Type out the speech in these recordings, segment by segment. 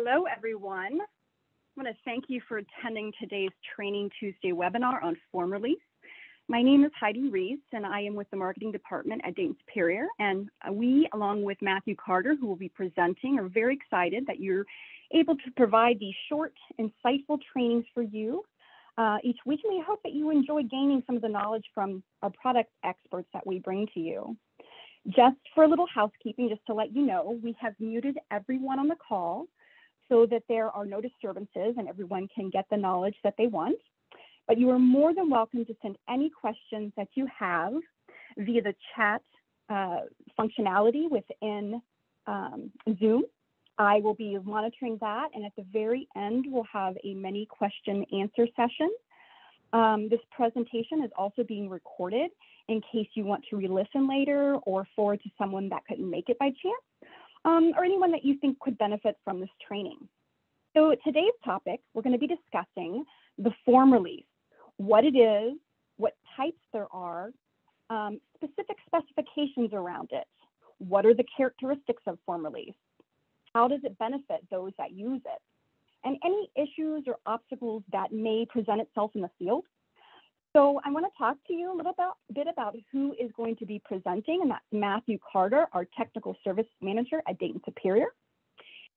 Hello, everyone. I want to thank you for attending today's Training Tuesday webinar on form release. My name is Heidi Reese, and I am with the marketing department at Dayton Superior. And we, along with Matthew Carter, who will be presenting, are very excited that you're able to provide these short, insightful trainings for you each week. And we hope that you enjoy gaining some of the knowledge from our product experts that we bring to you. Just for a little housekeeping, just to let you know, we have muted everyone on the call so that there are no disturbances and everyone can get the knowledge that they want. But you are more than welcome to send any questions that you have via the chat functionality within Zoom. I will be monitoring that, and at the very end, we'll have a many question answer session. This presentation is also being recorded in case you want to re-listen later or forward to someone that couldn't make it by chance, or anyone that you think could benefit from this training. So today's topic, we're going to be discussing the form release, what it is, what types there are, specific specifications around it, what are the characteristics of form release, how does it benefit those that use it, and any issues or obstacles that may present itself in the field. So I want to talk to you a little bit about who is going to be presenting, and that's Matthew Carter, our Technical Service Manager at Dayton Superior.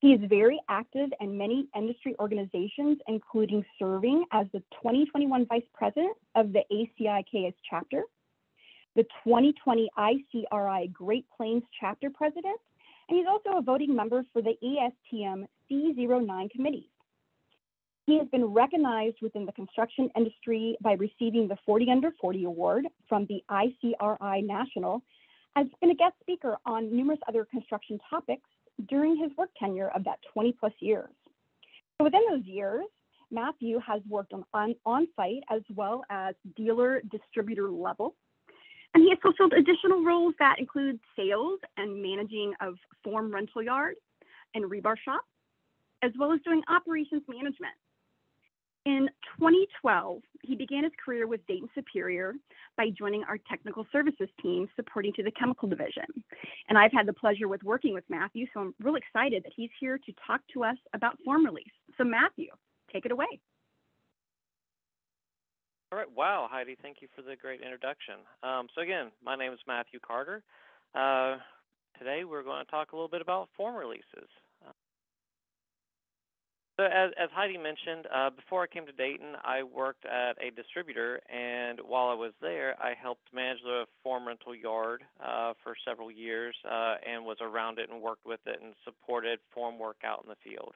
He is very active in many industry organizations, including serving as the 2021 Vice President of the ACIKS chapter, the 2020 ICRI Great Plains chapter president, and he's also a voting member for the ESTM C09 committees. He has been recognized within the construction industry by receiving the 40 Under 40 award from the ICRI National, has been a guest speaker on numerous other construction topics during his work tenure of that 20+ years. So within those years, Matthew has worked on-site as well as dealer distributor level. And he has fulfilled additional roles that include sales and managing of form rental yard and rebar shop, as well as doing operations management. In 2012, he began his career with Dayton Superior by joining our technical services team supporting to the chemical division. And I've had the pleasure with working with Matthew, so I'm really excited that he's here to talk to us about form release. So Matthew, take it away. All right. Wow, Heidi, thank you for the great introduction. So again, my name is Matthew Carter. Today we're going to talk a little bit about form releases. So as Heidi mentioned, before I came to Dayton, I worked at a distributor, and while I was there, I helped manage the form rental yard for several years and was around it and worked with it and supported form work out in the field.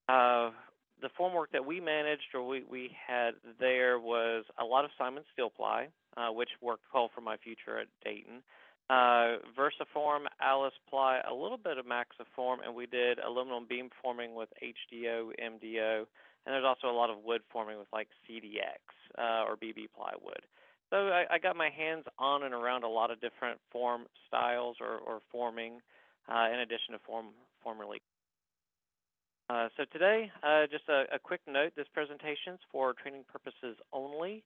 The form work that we managed or we had there was a lot of Simon steel ply, which worked well for my future at Dayton. Versaform, Alice ply, a little bit of Maxiform, and we did aluminum beam forming with HDO, MDO, and there's also a lot of wood forming with like CDX or BB plywood. So I got my hands on and around a lot of different form styles or forming in addition to form release. So today, just a quick note, this presentation is for training purposes only.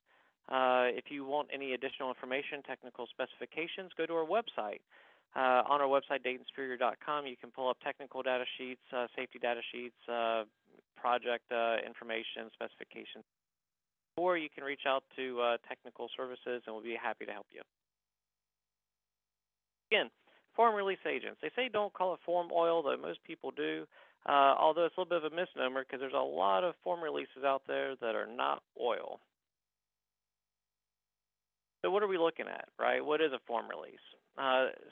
If you want any additional information, technical specifications, go to our website. On our website, DaytonSuperior.com, you can pull up technical data sheets, safety data sheets, project information, specifications, or you can reach out to technical services and we'll be happy to help you. Again, form release agents. They say don't call it form oil, though most people do, although it's a little bit of a misnomer because there's a lot of form releases out there that are not oil. So what are we looking at, right? What is a form release?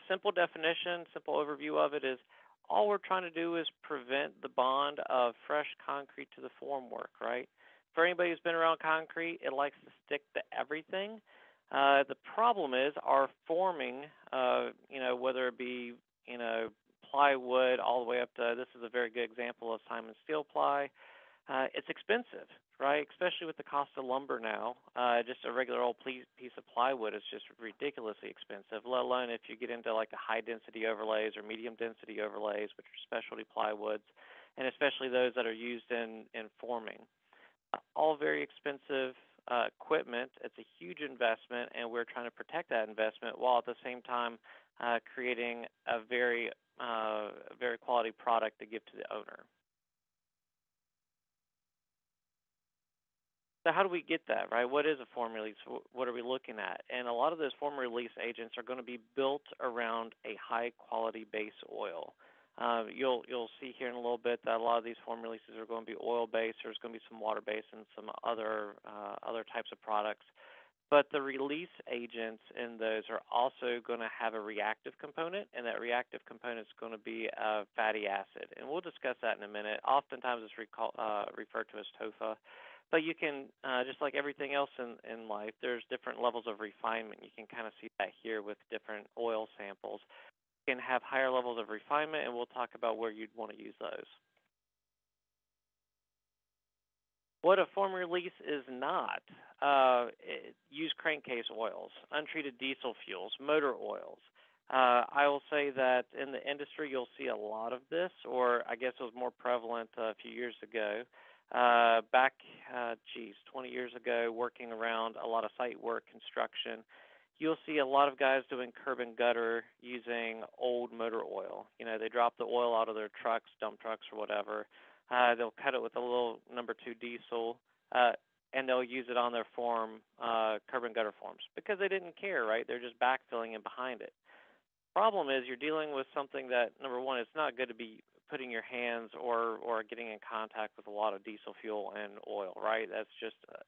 Simple definition, simple overview of it is all we're trying to do is prevent the bond of fresh concrete to the formwork, right? For anybody who's been around concrete, it likes to stick to everything. The problem is our forming, whether it be, plywood all the way up to, this is a very good example of Simon steel ply. It's expensive, right? Especially with the cost of lumber now. Just a regular old piece of plywood is just ridiculously expensive, let alone if you get into like the high density overlays or medium density overlays, which are specialty plywoods, and especially those that are used in forming. All very expensive equipment. It's a huge investment, and we're trying to protect that investment while at the same time creating a very quality product to give to the owner. So how do we get that, right? What is a form release? What are we looking at? And a lot of those form release agents are going to be built around a high quality base oil. You'll see here in a little bit that a lot of these form releases are going to be oil based. There's going to be some water based and some other types of products. But the release agents in those are also going to have a reactive component, and that reactive component is going to be a fatty acid. And we'll discuss that in a minute. Oftentimes it's referred to as TOFA. But you can, just like everything else in life, there's different levels of refinement. You can kind of see that here with different oil samples. You can have higher levels of refinement, and we'll talk about where you'd want to use those. What a form release is not, use crankcase oils, untreated diesel fuels, motor oils. I will say that in the industry you'll see a lot of this, or I guess it was more prevalent a few years ago. Back, 20 years ago, working around a lot of site work, construction, you'll see a lot of guys doing curb and gutter using old motor oil. You know, they drop the oil out of their trucks, dump trucks or whatever. They'll cut it with a little number 2 diesel, and they'll use it on their curb and gutter forms because they didn't care, right? They're just backfilling in behind it. Problem is you're dealing with something that, number one, it's not good to be putting your hands or getting in contact with a lot of diesel fuel and oil, right? That's just an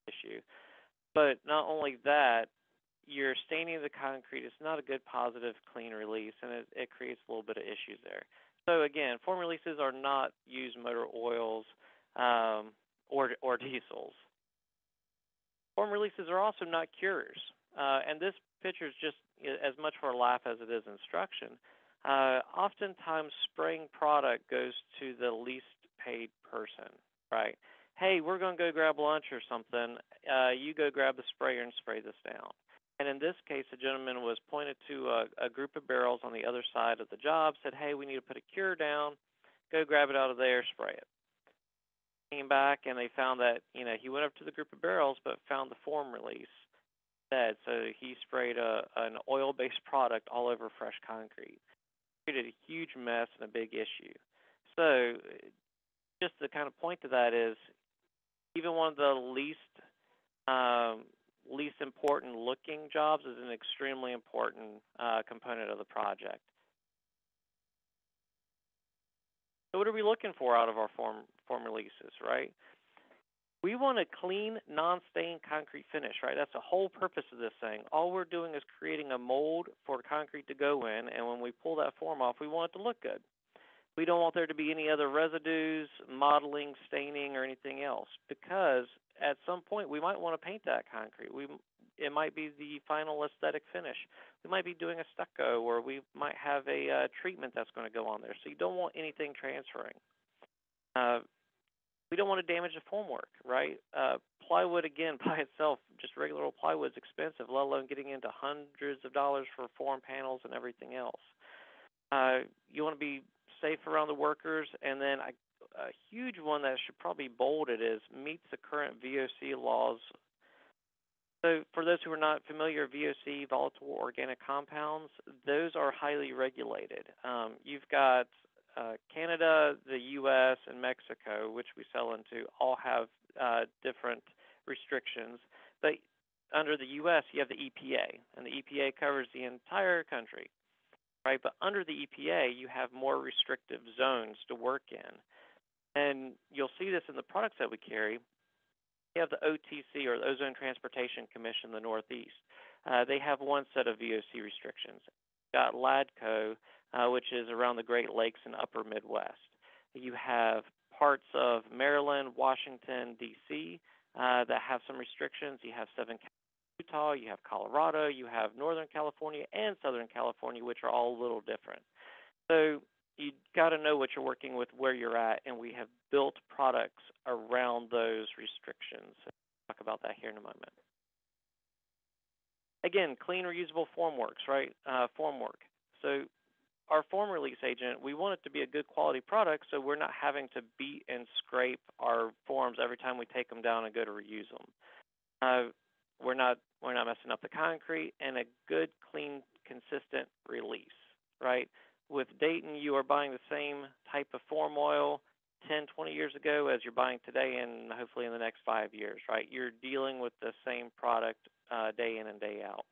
issue. But not only that, you're staining the concrete. It's not a good, positive, clean release, and it creates a little bit of issues there. So again, form releases are not used motor oils or diesels. Form releases are also not cures. And this picture is just as much for a laugh as it is instruction. Oftentimes, spraying product goes to the least paid person, right? Hey, we're going to go grab lunch or something. You go grab the sprayer and spray this down. And in this case, the gentleman was pointed to a group of barrels on the other side of the job, said, hey, we need to put a cure down. Go grab it out of there, spray it. Came back, and they found that, he went up to the group of barrels, but found the form release instead. So he sprayed an oil-based product all over fresh concrete. Created a huge mess and a big issue. So just the kind of point to that is even one of the least important looking jobs is an extremely important component of the project. So what are we looking for out of our form releases, right? We want a clean, non-stained concrete finish, right? That's the whole purpose of this thing. All we're doing is creating a mold for concrete to go in, and when we pull that form off, we want it to look good. We don't want there to be any other residues, modeling, staining, or anything else, because at some point we might want to paint that concrete. It might be the final aesthetic finish. We might be doing a stucco, or we might have a treatment that's going to go on there. So you don't want anything transferring. We don't want to damage the formwork, right? Plywood, again, by itself, just regular old plywood is expensive, let alone getting into hundreds of dollars for form panels and everything else. You want to be safe around the workers, and then a huge one that should probably be bolded is meets the current VOC laws. So for those who are not familiar, VOC, volatile organic compounds, those are highly regulated. You've got Canada, the U.S., and Mexico, which we sell into, all have different restrictions. But under the U.S., you have the EPA, and the EPA covers the entire country, right? But under the EPA, you have more restrictive zones to work in. And you'll see this in the products that we carry. We have the OTC, or the Ozone Transportation Commission in the Northeast. They have one set of VOC restrictions. You've got LADCO, which is around the Great Lakes and upper Midwest. You have parts of Maryland, Washington, D.C. That have some restrictions. You have Southern Utah, you have Colorado, you have Northern California and Southern California, which are all a little different. So you got to know what you're working with, where you're at, and we have built products around those restrictions. I'll talk about that here in a moment. Again, clean, reusable formworks, right? Formwork. So our form release agent, we want it to be a good quality product, so we're not having to beat and scrape our forms every time we take them down and go to reuse them. We're not messing up the concrete, and a good, clean, consistent release, right? With Dayton, you are buying the same type of form oil. 10, 20 years ago as you're buying today and hopefully in the next 5 years, right? You're dealing with the same product day in and day out.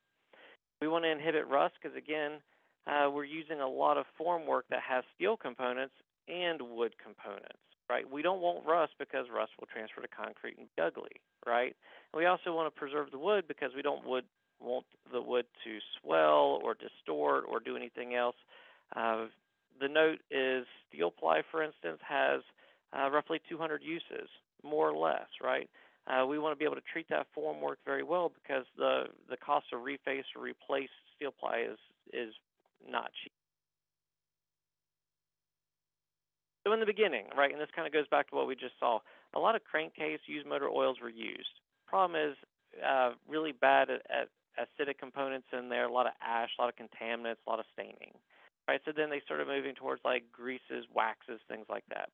We want to inhibit rust because, again, we're using a lot of formwork that has steel components and wood components, right? We don't want rust because rust will transfer to concrete and be ugly, right? And we also want to preserve the wood because we don't want the wood to swell or distort or do anything else. The note is steel ply, for instance, has roughly 200 uses, more or less, right? We want to be able to treat that formwork very well because the cost to reface or replace steel ply is not cheap. So in the beginning, right, and this kind of goes back to what we just saw, a lot of crankcase used motor oils were used. Problem is really bad at acidic components in there, a lot of ash, a lot of contaminants, a lot of staining. Right, so then they started moving towards like greases, waxes, things like that.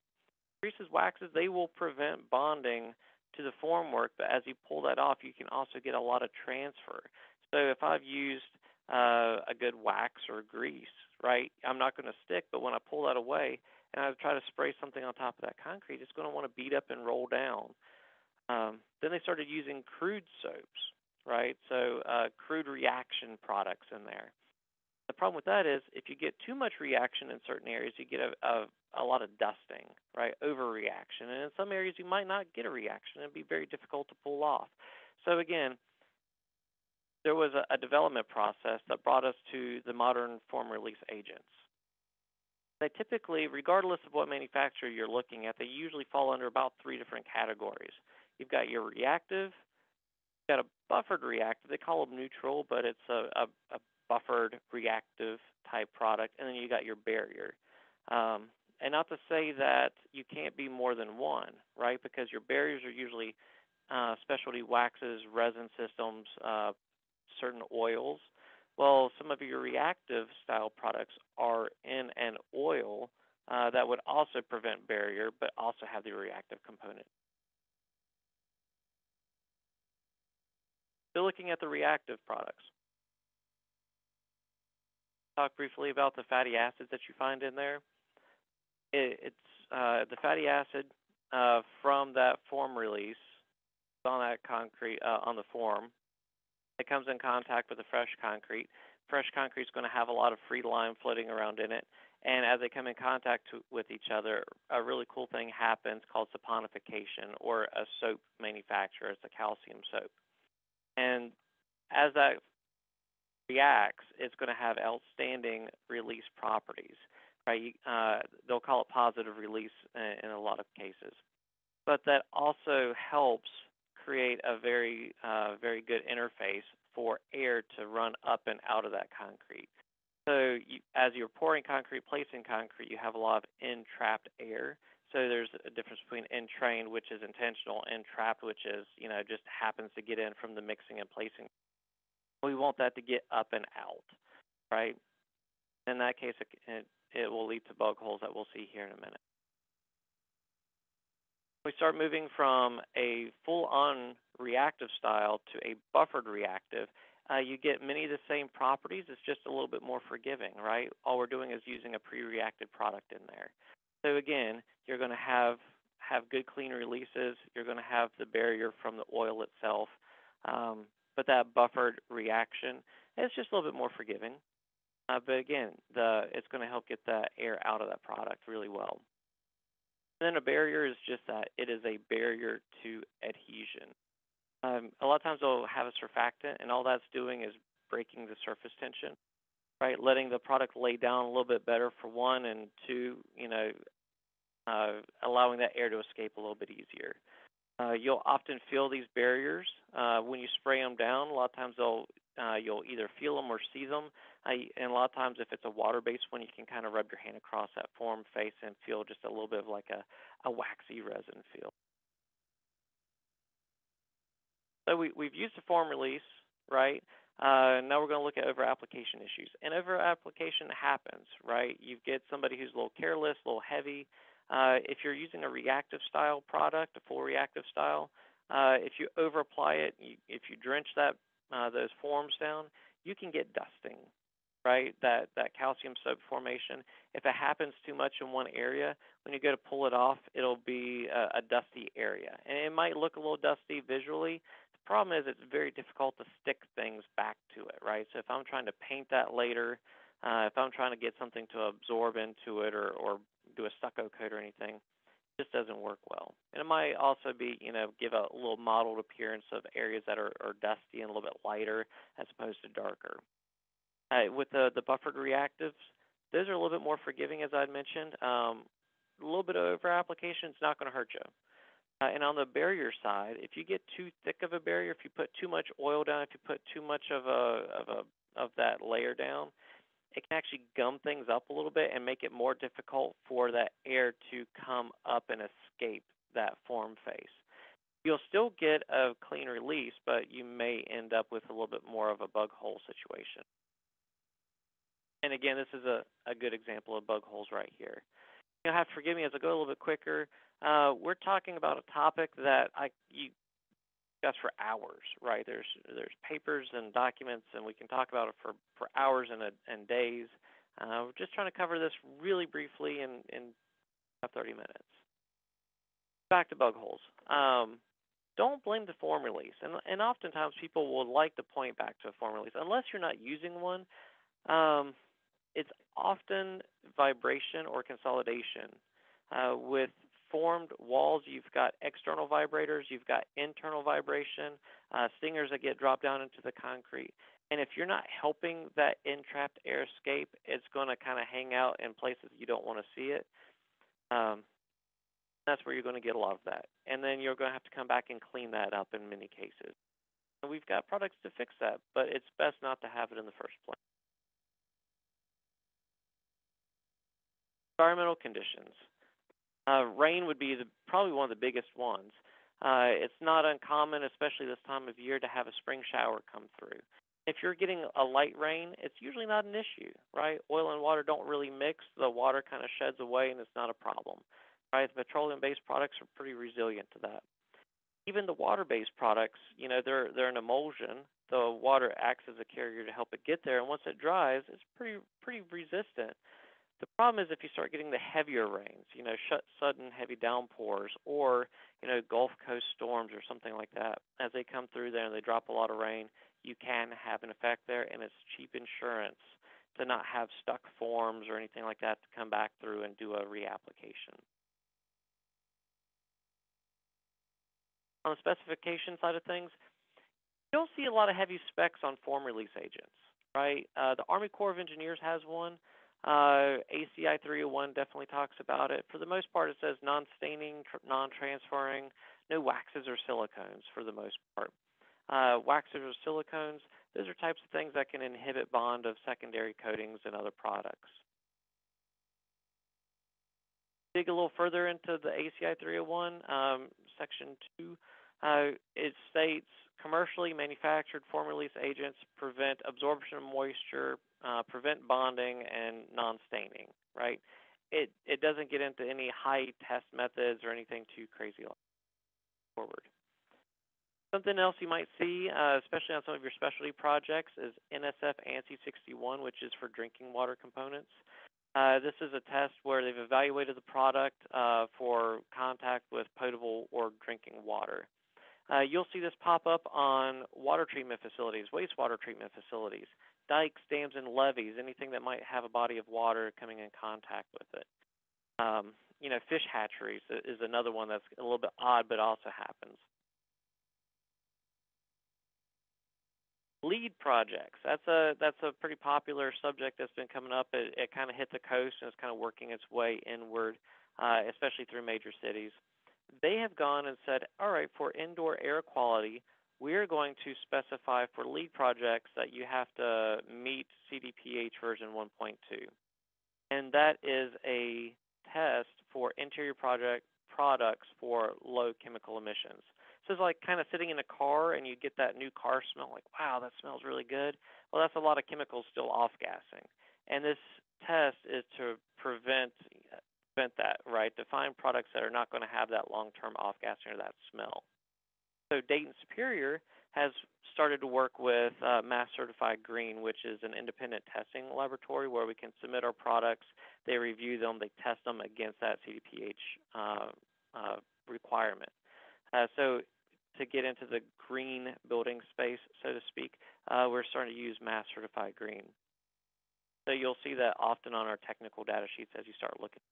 Greases, waxes, they will prevent bonding to the formwork, but as you pull that off, you can also get a lot of transfer. So if I've used a good wax or grease, right, I'm not going to stick, but when I pull that away and I try to spray something on top of that concrete, it's going to want to beat up and roll down. Then they started using crude soaps, right, so crude reaction products in there. The problem with that is if you get too much reaction in certain areas, you get a lot of dusting, right, overreaction. And in some areas, you might not get a reaction. It'd be very difficult to pull off. So again, there was a development process that brought us to the modern form release agents. They typically, regardless of what manufacturer you're looking at, they usually fall under about 3 different categories. You've got your reactive, you've got a buffered reactive. They call them neutral, but it's a buffered reactive type product, and then you got your barrier. And not to say that you can't be more than one, right? Because your barriers are usually specialty waxes, resin systems, certain oils. Well, some of your reactive style products are in an oil that would also prevent barrier, but also have the reactive component. So looking at the reactive products. Talk briefly about the fatty acids that you find in there. It's the fatty acid from that form release on that concrete, on the form. It comes in contact with the fresh concrete. Fresh concrete is going to have a lot of free lime floating around in it. And as they come in contact with each other, a really cool thing happens called saponification, or a soap manufacturer. It's a calcium soap. And as that reacts, it's going to have outstanding release properties, right? They'll call it positive release in a lot of cases. But that also helps create a very, very good interface for air to run up and out of that concrete. So as you're pouring concrete, placing concrete, you have a lot of entrapped air. So there's a difference between entrained, which is intentional, and trapped, which is, just happens to get in from the mixing and placing. We want that to get up and out, right? In that case, it will lead to bug holes that we'll see here in a minute. We start moving from a full-on reactive style to a buffered reactive. You get many of the same properties. It's just a little bit more forgiving, right? All we're doing is using a pre-reacted product in there. So again, you're going to have good clean releases. You're going to have the barrier from the oil itself. But that buffered reaction is just a little bit more forgiving. But again, it's going to help get that air out of that product really well. And then a barrier is just that. It is a barrier to adhesion. A lot of times they'll have a surfactant, and all that's doing is breaking the surface tension, right? Letting the product lay down a little bit better for one, and two, allowing that air to escape a little bit easier. You'll often feel these barriers when you spray them down. A lot of times you'll either feel them or see them. And a lot of times if it's a water-based one, you can kind of rub your hand across that form face and feel just a little bit of like a waxy resin feel. So we've used the form release, right? Now we're going to look at over-application issues. And over-application happens, right? You get somebody who's a little careless, a little heavy. If you're using a reactive style product, a full reactive style, if you over-apply it, if you drench those forms down, you can get dusting. right? That calcium soap formation. If it happens too much in one area, when you go to pull it off, it'll be a dusty area. And it might look a little dusty visually. The problem is it's very difficult to stick things back to it, right? So if I'm trying to paint that later, if I'm trying to get something to absorb into it or do a stucco coat or anything, it just doesn't work well. And it might also be, give a little mottled appearance of areas that are dusty and a little bit lighter as opposed to darker. With the buffered reactives, those are a little bit more forgiving, as I mentioned. A little bit of over application is not going to hurt you. And on the barrier side, if you get too thick of a barrier, if you put too much oil down, if you put too much of that layer down, it can actually gum things up a little bit and make it more difficult for that air to come up and escape that form face. You'll still get a clean release, but you may end up with a little bit more of a bug hole situation. And again, this is a good example of bug holes right here. You'll have to forgive me as I go a little bit quicker. We're talking about a topic that you discuss for hours, right? There's papers and documents, and we can talk about it for hours and days. We're just trying to cover this really briefly in about 30 minutes. Back to bug holes. Don't blame the form release. And oftentimes people will like to point back to a form release. Unless you're not using one, it's often vibration or consolidation. With formed walls, you've got external vibrators, you've got internal vibration, stingers that get dropped down into the concrete. And if you're not helping that entrapped air escape, it's going to kind of hang out in places you don't want to see it. That's where you're going to get a lot of that. And then you're going to have to come back and clean that up in many cases. And we've got products to fix that, but it's best not to have it in the first place. Environmental conditions. Rain would be probably one of the biggest ones. It's not uncommon, especially this time of year, to have a spring shower come through. If you're getting a light rain, it's usually not an issue, right? Oil and water don't really mix. The water kind of sheds away, and it's not a problem, right? The petroleum-based products are pretty resilient to that. Even the water-based products, they're an emulsion. The water acts as a carrier to help it get there, and once it dries, it's pretty resistant. The problem is if you start getting the heavier rains, sudden heavy downpours, or, Gulf Coast storms or something like that. As they come through there and they drop a lot of rain, you can have an effect there, and it's cheap insurance to not have stuck forms or anything like that to come back through and do a reapplication. On the specification side of things, you don't see a lot of heavy specs on form release agents, right? The Army Corps of Engineers has one. ACI 301 definitely talks about it. For the most part, it says non-staining, non-transferring, no waxes or silicones for the most part. Waxes or silicones, those are types of things that can inhibit bond of secondary coatings and other products. Dig a little further into the ACI 301, Section 2, it states commercially manufactured form release agents prevent absorption of moisture, prevent bonding, and non-staining, right? It doesn't get into any high test methods or anything too crazy forward. Something else you might see, especially on some of your specialty projects, is NSF ANSI 61, which is for drinking water components. This is a test where they've evaluated the product for contact with potable or drinking water. You'll see this pop up on water treatment facilities, wastewater treatment facilities, dikes, dams, and levees, anything that might have a body of water coming in contact with it. Fish hatcheries is another one that's a little bit odd, but also happens. Lead projects. That's a pretty popular subject that's been coming up. It kind of hit the coast and it's kind of working its way inward, especially through major cities. They have gone and said, all right, for indoor air quality, we're going to specify for lead projects that you have to meet CDPH version 1.2. And that is a test for interior products for low chemical emissions. So it's like kind of sitting in a car and you get that new car smell, like, wow, that smells really good. Well, that's a lot of chemicals still off-gassing. And this test is to prevent that, right? To find products that are not going to have that long-term off-gassing or that smell. So Dayton Superior has started to work with Mass Certified Green, which is an independent testing laboratory where we can submit our products, they review them, they test them against that CDPH requirement. So to get into the green building space, so to speak, we're starting to use Mass Certified Green. So you'll see that often on our technical data sheets as you start looking.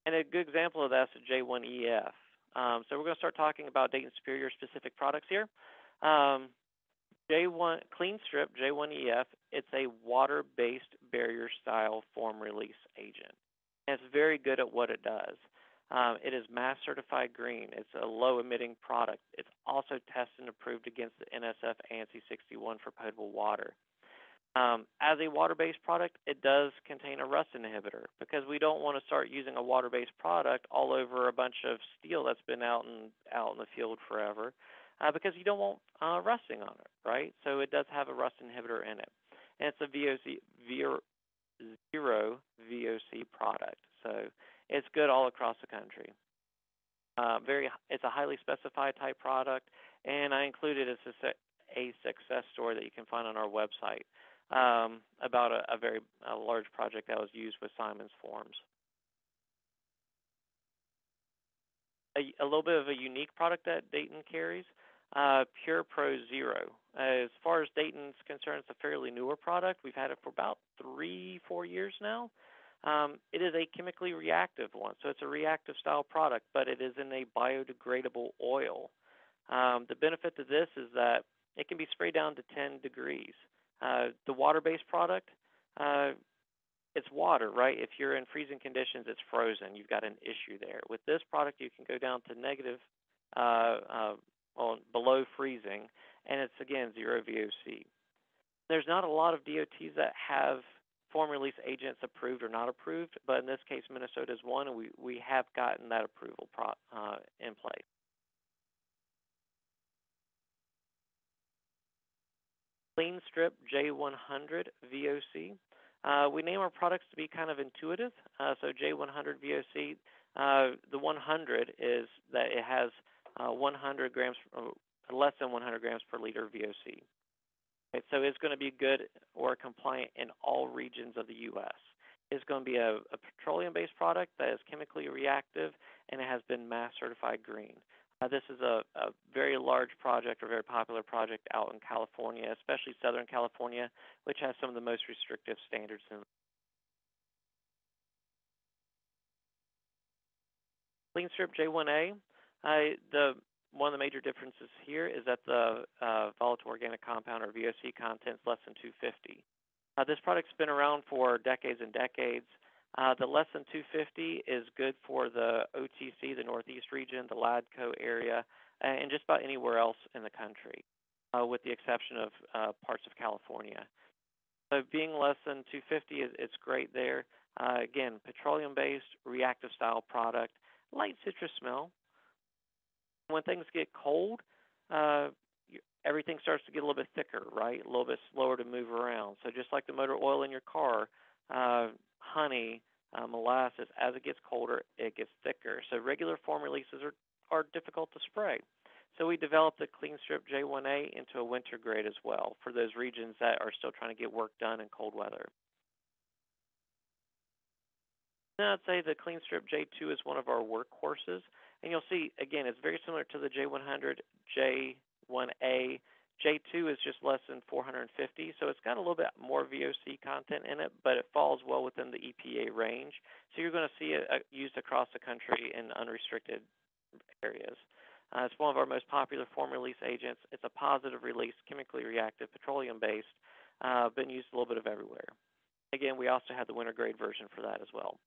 And a good example of that is J1EF. So we're going to start talking about Dayton Superior specific products here. J1 Clean Strip J1EF, it's a water-based barrier style foam release agent. And it's very good at what it does. It is Mass Certified Green. It's a low-emitting product. It's also tested and approved against the NSF ANSI 61 for potable water. As a water-based product, it does contain a rust inhibitor because we don't want to start using a water-based product all over a bunch of steel that's been out in the field forever because you don't want rusting on it, right? So it does have a rust inhibitor in it. And it's a zero VOC product. So it's good all across the country. It's a highly specified type product, and I included a success story that you can find on our website about a very large project that was used with Simon's forms. A little bit of a unique product that Dayton carries, Pure Pro Zero. As far as Dayton's concerned, it's a fairly newer product. We've had it for about 3-4 years now. It is a chemically reactive one, so it's a reactive style product, but it is in a biodegradable oil. The benefit to this is that it can be sprayed down to 10 degrees. The water-based product, it's water, right? If you're in freezing conditions, it's frozen. You've got an issue there. With this product, you can go down to negative, below freezing, and it's, again, zero VOC. There's not a lot of DOTs that have foam release agents approved or not approved, but in this case, Minnesota is one, and we have gotten that approval in place. Clean Strip J100 VOC. We name our products to be kind of intuitive. So J100 VOC, the 100 is that it has 100 grams, less than 100 grams per liter VOC. Okay, so it's going to be good or compliant in all regions of the U.S. It's going to be a petroleum-based product that is chemically reactive, and it has been Mass Certified Green. This is a very large project, or very popular project out in California, especially Southern California, which has some of the most restrictive standards. Clean Strip J1A, one of the major differences here is that the volatile organic compound, or VOC, content is less than 250. This product's been around for decades and decades. The less than 250 is good for the OTC, the Northeast region, the LADCO area, and just about anywhere else in the country, with the exception of parts of California. So being less than 250, it's great there. Again, petroleum-based, reactive style product, light citrus smell. When things get cold, everything starts to get a little bit thicker, right? A little bit slower to move around. So just like the motor oil in your car, honey, molasses, as it gets colder, it gets thicker. So regular foam releases are difficult to spray. So we developed the Clean Strip J1A into a winter grade as well for those regions that are still trying to get work done in cold weather. Then I'd say the Clean Strip J2 is one of our workhorses. And you'll see, again, it's very similar to the J100, J1A. J2 is just less than 450, so it's got a little bit more VOC content in it, but it falls well within the EPA range. So you're going to see it used across the country in unrestricted areas. It's one of our most popular foam release agents. It's a positive release, chemically reactive, petroleum-based, been used a little bit of everywhere. Again, we also have the winter grade version for that as well.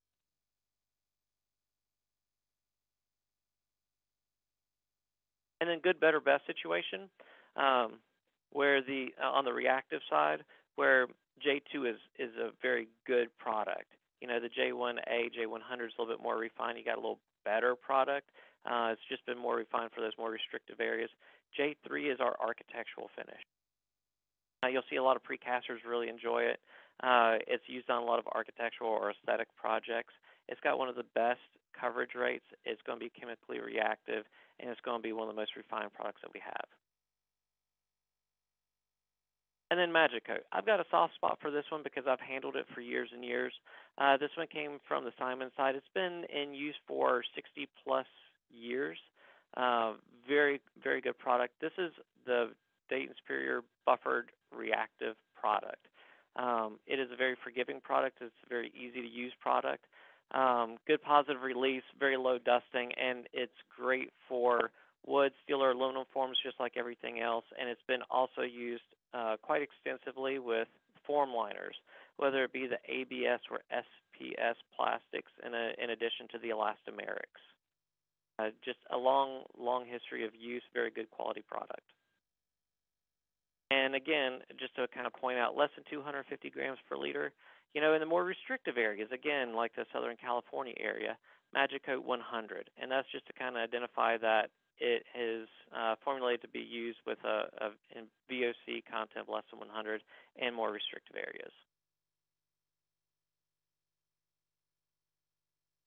And then good, better, best situation, where on the reactive side, where J2 is a very good product. You know, the J1A, J100 is a little bit more refined. You got a little better product. It's just been more refined for those more restrictive areas. J3 is our architectural finish. You'll see a lot of precasters really enjoy it. It's used on a lot of architectural or aesthetic projects. It's got one of the best coverage rates. It's going to be chemically reactive, and it's going to be one of the most refined products that we have. And then Magic Coat. I've got a soft spot for this one because I've handled it for years and years. This one came from the Simon side. It's been in use for 60 plus years. Very, very good product. This is the Dayton Superior Buffered Reactive product. It is a very forgiving product. It's a very easy to use product. Good positive release, very low dusting, and it's great for wood, steel, or aluminum forms just like everything else. And it's been also used quite extensively with form liners, whether it be the ABS or SPS plastics in addition to the elastomerics. Just a long, long history of use, very good quality product. And again, just to kind of point out, less than 250 grams per liter. You know, in the more restrictive areas, again, like the Southern California area, Magic Coat 100. And that's just to kind of identify that it is formulated to be used with a VOC content of less than 100 and more restrictive areas.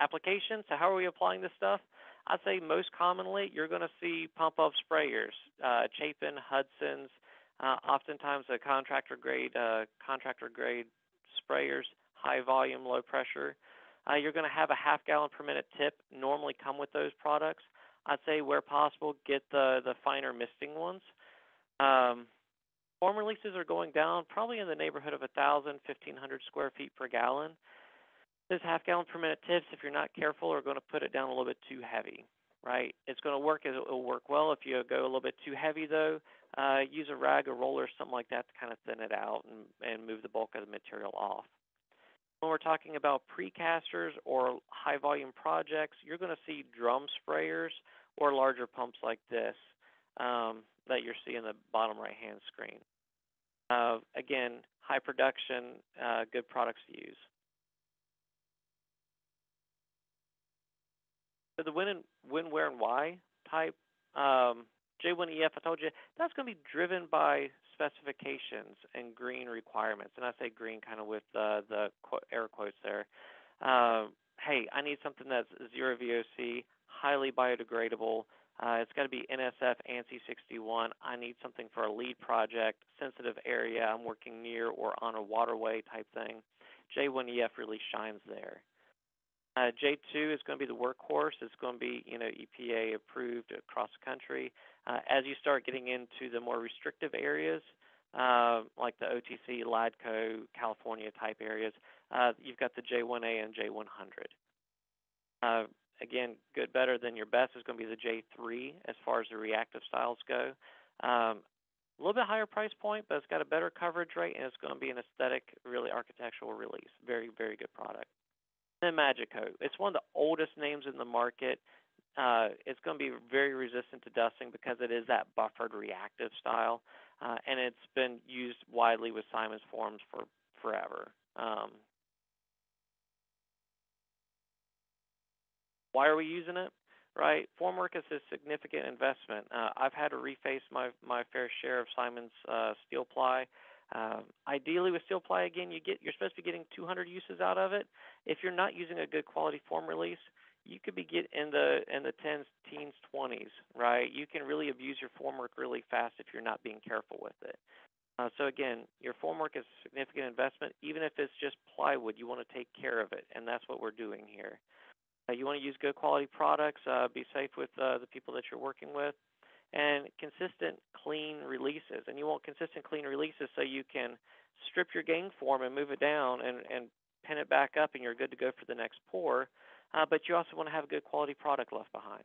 Application, so how are we applying this stuff? I'd say most commonly you're going to see pump-up sprayers, Chapin, Hudson's, oftentimes a contractor grade sprayers, high volume, low pressure. You're going to have a half-gallon per minute tip normally come with those products. I'd say where possible, get the finer misting ones. Form releases are going down probably in the neighborhood of 1,000, 1,500 square feet per gallon. Those half-gallon per minute tips, if you're not careful, are going to put it down a little bit too heavy, right? It's going to work. It'll work well. If you go a little bit too heavy, though, use a rag, a roller, something like that to kind of thin it out and move the bulk of the material off. When we're talking about precasters or high-volume projects, you're going to see drum sprayers or larger pumps like this that you're seeing in the bottom right-hand screen. Again, high production, good products to use. So the when, where, and why type, J1EF, I told you, that's going to be driven by specifications and green requirements. And I say green kind of with the air quotes there. Hey, I need something that's zero VOC, highly biodegradable. It's got to be NSF ANSI 61. I need something for a lead project, sensitive area I'm working near or on a waterway type thing. J1EF really shines there. J2 is going to be the workhorse. It's going to be, EPA approved across the country. As you start getting into the more restrictive areas, like the OTC, LADCO, California type areas, you've got the J1A and J100. Again, good, better than your best is going to be the J3 as far as the reactive styles go. A little bit higher price point, but it's got a better coverage rate, and it's going to be an aesthetic, really architectural release. Very, very good product. And Magic Coat. It's one of the oldest names in the market. It's going to be very resistant to dusting because it is that buffered reactive style, and it's been used widely with Simon's forms for forever. Why are we using it? Right, formwork is a significant investment. I've had to reface my fair share of Simon's steel ply. Ideally, with steel ply, again, you're supposed to be getting 200 uses out of it. If you're not using a good quality form release, you could be getting in the 10s, teens, 20s. Right, you can really abuse your formwork really fast if you're not being careful with it. So again, your formwork is a significant investment. Even if it's just plywood, you want to take care of it, and that's what we're doing here. You want to use good quality products, be safe with the people that you're working with, and consistent clean releases. And you want consistent clean releases so you can strip your gang form and move it down and pin it back up, and you're good to go for the next pour. But you also want to have a good quality product left behind.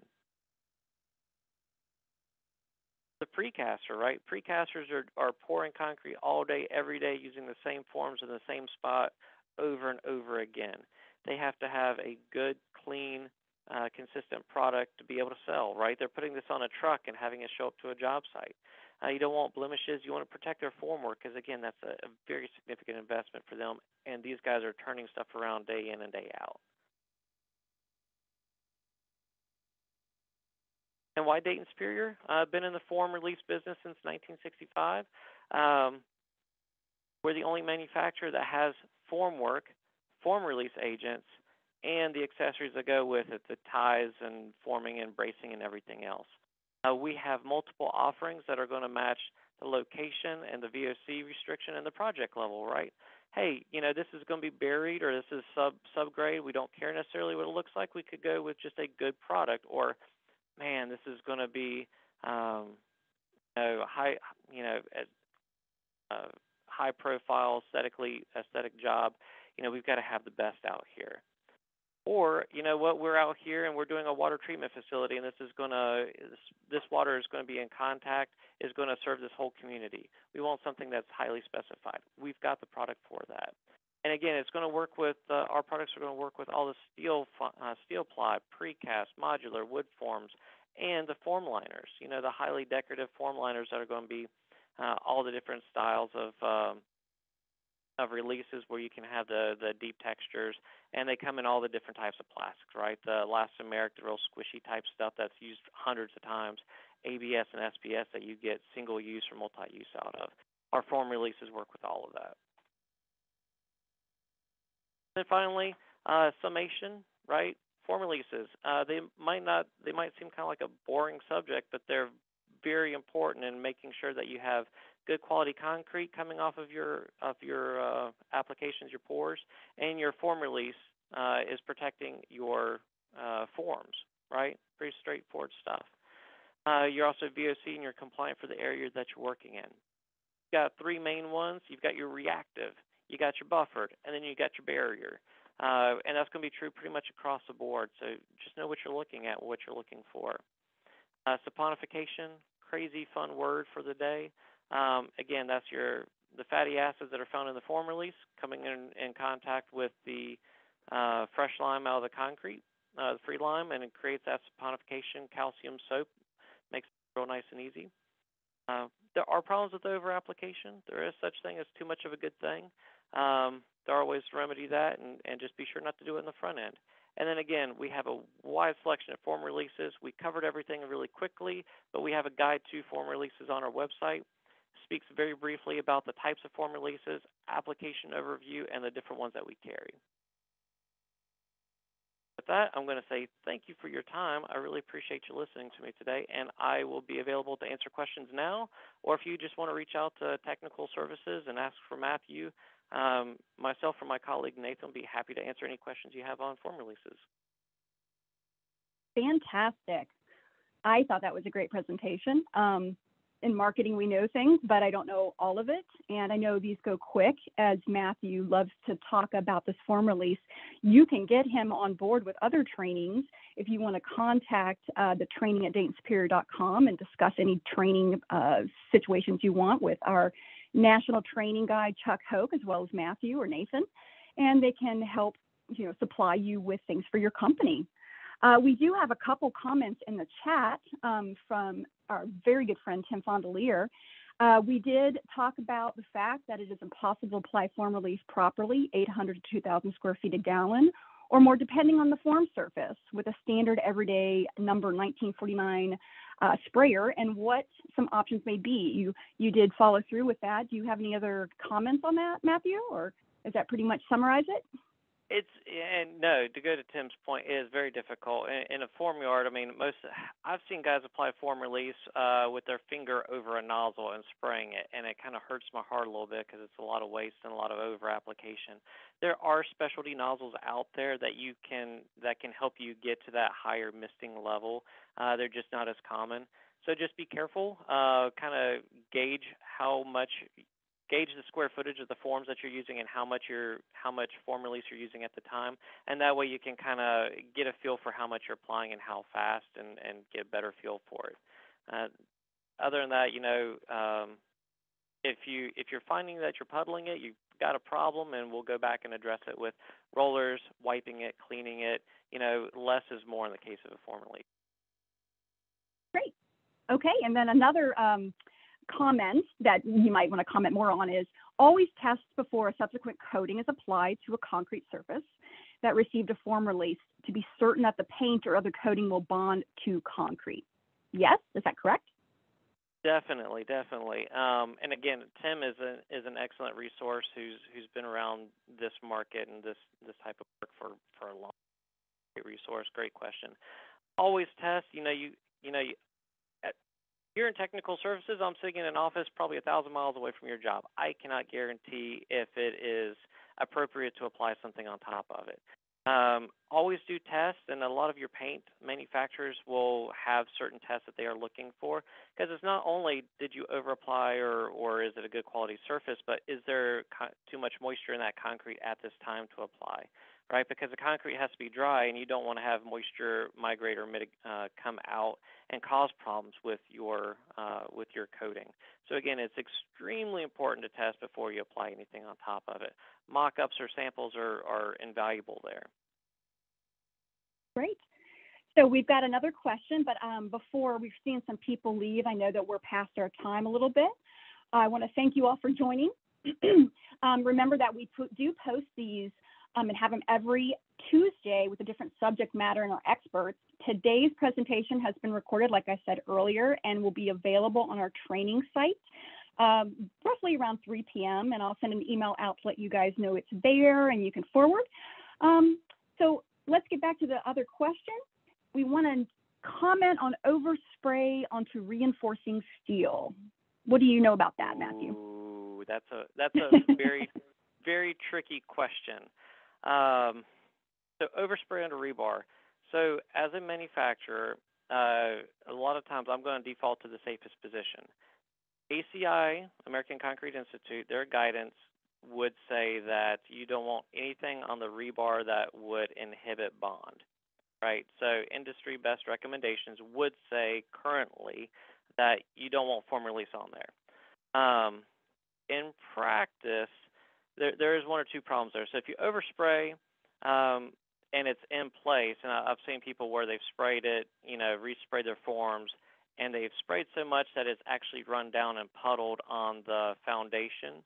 The precaster, right? Precasters are pouring concrete all day, every day, using the same forms in the same spot over and over again. They have to have a good, clean, consistent product to be able to sell, right? They're putting this on a truck and having it show up to a job site. You don't want blemishes. You want to protect their formwork because, again, that's a very significant investment for them, and these guys are turning stuff around day in and day out. And why Dayton Superior? I've been in the form release business since 1965. We're the only manufacturer that has formwork, form release agents, and the accessories that go with it, the ties and forming and bracing and everything else. We have multiple offerings that are going to match the location, and the VOC restriction, and the project level, right? Hey, this is going to be buried or this is subgrade. We don't care necessarily what it looks like. We could go with just a good product, or man, this is going to be high, high profile, aesthetic job. We've got to have the best out here. Or, what, we're out here and we're doing a water treatment facility, and this water is going to be in contact, is going to serve this whole community. We want something that's highly specified. We've got the product for that. And again, it's going to work with, our products are going to work with all the steel ply, precast, modular, wood forms, and the form liners, the highly decorative form liners that are going to be all the different styles of releases where you can have the deep textures, and they come in all the different types of plastics, right? The elastomeric, the real squishy type stuff that's used hundreds of times, ABS and SPS that you get single-use or multi-use out of. Our form releases work with all of that. And finally, summation, right? Form releases. They might seem kind of like a boring subject, but they're very important in making sure that you have good quality concrete coming off of your applications, your pours, and your form release is protecting your forms, right? Pretty straightforward stuff. You're also VOC and you're compliant for the area that you're working in. You've got three main ones. You've got your reactive, you got your buffered, and then you got your barrier. And that's going to be true pretty much across the board. So just know what you're looking at, what you're looking for. Saponification, crazy fun word for the day. Again, that's the fatty acids that are found in the form release coming in contact with the fresh lime out of the concrete, the free lime, and it creates that saponification calcium soap, makes it real nice and easy. There are problems with over application. There is such thing as too much of a good thing. There are ways to remedy that, and just be sure not to do it in the front end. And then again, we have a wide selection of form releases. We covered everything really quickly, but we have a guide to form releases on our website. Speaks very briefly about the types of form releases, application overview, and the different ones that we carry. With that, I'm going to say thank you for your time. I really appreciate you listening to me today, and I will be available to answer questions now, or if you just want to reach out to technical services and ask for Matthew, myself or my colleague Nathan will be happy to answer any questions you have on form releases. Fantastic. I thought that was a great presentation. In marketing, we know things, but I don't know all of it. And I know these go quick, as Matthew loves to talk about this form release. You can get him on board with other trainings if you want to contact the training at DaytonSuperior.com and discuss any training situations you want with our national training guide, Chuck Hoke, as well as Matthew or Nathan. And they can help supply you with things for your company. We do have a couple comments in the chat from our very good friend, Tim Fondelier. We did talk about the fact that it is impossible to apply form release properly, 800 to 2,000 square feet a gallon, or more depending on the form surface, with a standard everyday number 1949 sprayer, and what some options may be. You did follow through with that. Do you have any other comments on that, Matthew, or does that pretty much summarize it? No, to go to Tim's point, it is very difficult. In a form yard, I've seen guys apply form release with their finger over a nozzle and spraying it, and it kind of hurts my heart a little bit because it's a lot of waste and a lot of over application. There are specialty nozzles out there that can help you get to that higher misting level. They're just not as common. So just be careful. Kind of gauge the square footage of the forms that you're using and how much form release you're using at the time, and that way you can kind of get a feel for how much you're applying and how fast, and get a better feel for it. Other than that, if you're finding that you're puddling it, you've got a problem, and we'll go back and address it with rollers, wiping it, cleaning it. Less is more in the case of a form release. Great. Okay, and then another comment that you might want to comment more on is always test before a subsequent coating is applied to a concrete surface that received a form release to be certain that the paint or other coating will bond to concrete. Yes, is that correct? Definitely. And again, Tim is an excellent resource who's been around this market and this type of work for a long time. Great resource, great question. Always test. You're in technical services. I'm sitting in an office probably 1,000 miles away from your job. I cannot guarantee if it is appropriate to apply something on top of it. Always do tests, and a lot of your paint manufacturers will have certain tests that they are looking for, because it's not only did you over apply or is it a good quality surface, but is there too much moisture in that concrete at this time to apply, right? Because the concrete has to be dry, and you don't want to have moisture migrate or come out and cause problems with your coating. So again, it's extremely important to test before you apply anything on top of it. Mock-ups or samples are invaluable there. Great. So we've got another question, but before, we've seen some people leave. I know that we're past our time a little bit. I want to thank you all for joining. Remember that we do post these and have them every Tuesday with a different subject matter and our experts. Today's presentation has been recorded, like I said earlier, and will be available on our training site roughly around 3 p.m. And I'll send an email out to let you guys know it's there and you can forward. So let's get back to the other question. We want to comment on overspray onto reinforcing steel. What do you know about that, Matthew? Ooh, that's a very, very tricky question. So overspray onto rebar. So as a manufacturer, a lot of times I'm going to default to the safest position. ACI, American Concrete Institute, their guidance would say that you don't want anything on the rebar that would inhibit bond, right? So industry best recommendations would say currently that you don't want form release on there. In practice, there is one or two problems there. So if you overspray and it's in place, and I've seen people where they've sprayed it, resprayed their forms, and they've sprayed so much that it's actually run down and puddled on the foundation.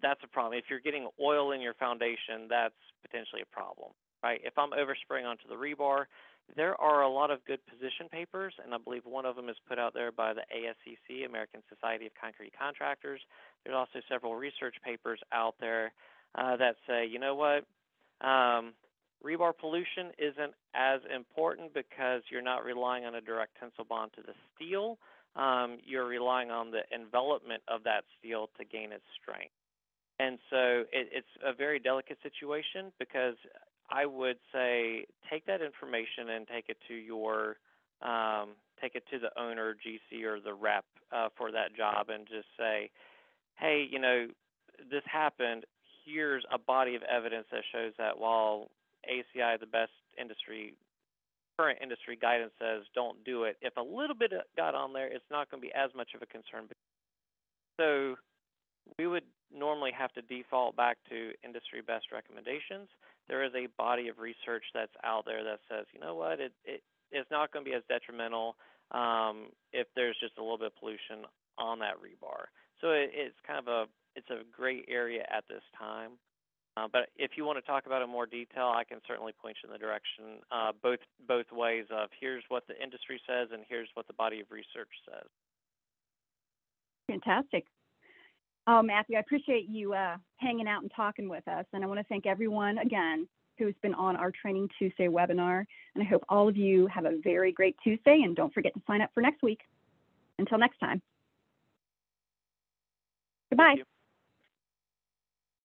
That's a problem. If you're getting oil in your foundation, that's potentially a problem, right? If I'm overspraying onto the rebar, there are a lot of good position papers, and I believe one of them is put out there by the ASCC, American Society of Concrete Contractors. There's also several research papers out there that say, you know what, rebar pollution isn't as important because you're not relying on a direct tensile bond to the steel. You're relying on the envelopment of that steel to gain its strength. And so it's a very delicate situation, because I would say take that information and take it to the owner, GC, or the rep for that job, and just say, hey, this happened. Here's a body of evidence that shows that while ACI, the best current industry guidance, says don't do it, if a little bit got on there, it's not going to be as much of a concern. So we would normally have to default back to industry best recommendations. There is a body of research that's out there that says, you know what, it's not going to be as detrimental if there's just a little bit of pollution on that rebar. So it's a gray area at this time. But if you want to talk about it in more detail, I can certainly point you in the direction both ways of here's what the industry says and here's what the body of research says. Fantastic. Oh, Matthew, I appreciate you hanging out and talking with us. And I want to thank everyone, again, who's been on our Training Tuesday webinar. And I hope all of you have a very great Tuesday. And don't forget to sign up for next week. Until next time. Goodbye.